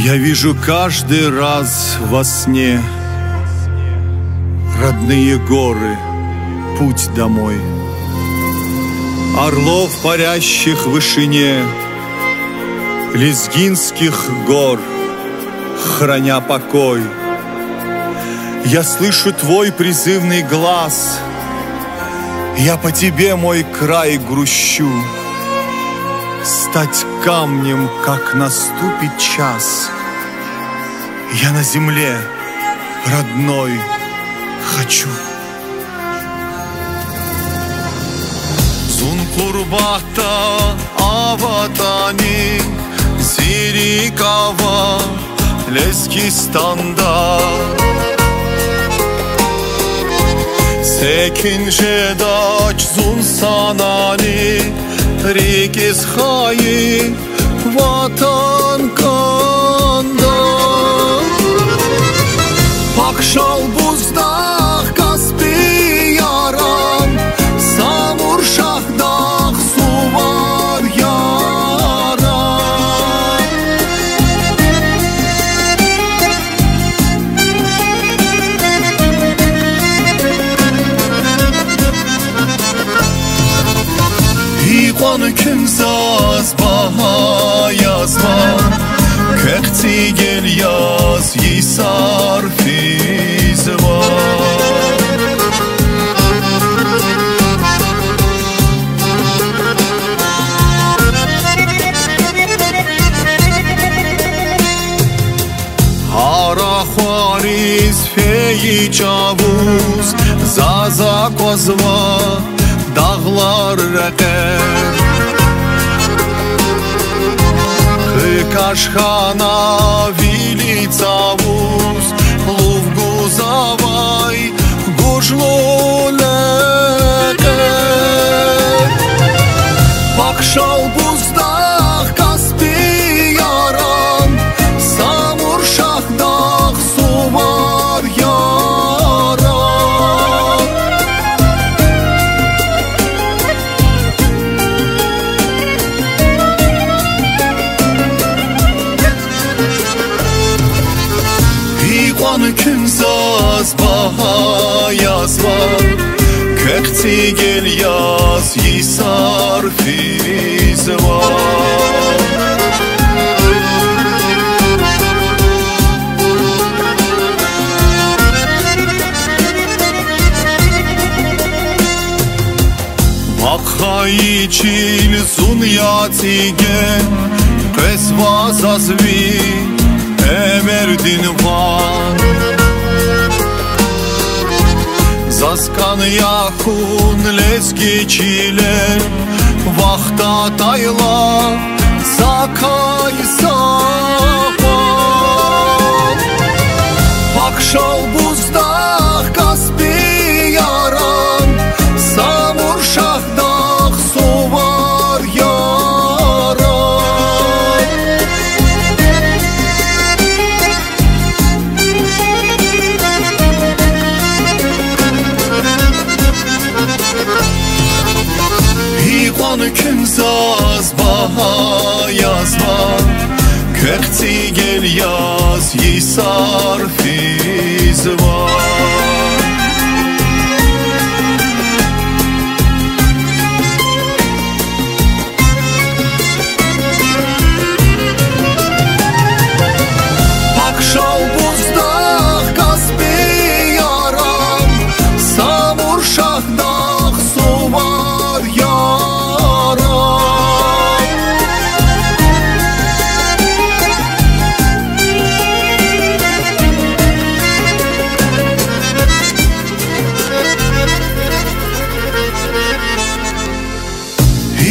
Я вижу каждый раз во сне родные горы, путь домой. Орлов, парящих в вышине, Лезгинских гор, храня покой. Я слышу твой призывный глаз, я по тебе, мой край, грущу. Стать камнем, как наступит час, я на земле родной хочу. Зункурбата аватани Зирикава Лезгистанда Секинже дач зунсанани Рикис хаи ватан канда Пакшал буздах каспи ярам Самур шахдах сувар ярам İqan kimsaz baha yazma Kekti gel yaz yisar fizva Hara khwariz feyi cavuz Zaza kozva dağlar rəqəm Kaşxana vili cavuz Luvguzavay Gujlu ləqəm Pakşal buzdaq Kaspi yaran Samur şahdaq Suvar yaran İqan kimsaz baha yazma Kekti gel yaz yisar fizva Vakhay çil zunyatsigen Pesvaz azvi Emerdin van Zaskan yakun lezgiçiler Vakta tayla Zakay sapan Pakşal buzdaq Kaspi yaran Samur şahdaq Suvar yaran İqan kimsaz baha yazma Kekti gel yaz yisar fizva Pakşal buzdaq Kaspi yaran Samur şahdaq Suvar yaran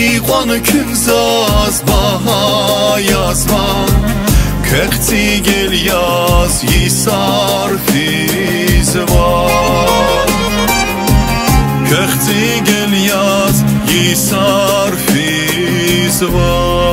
İqan kimsaz baha yazma Kekti gel yaz yisar fizva Kekti gel yaz yisar fizva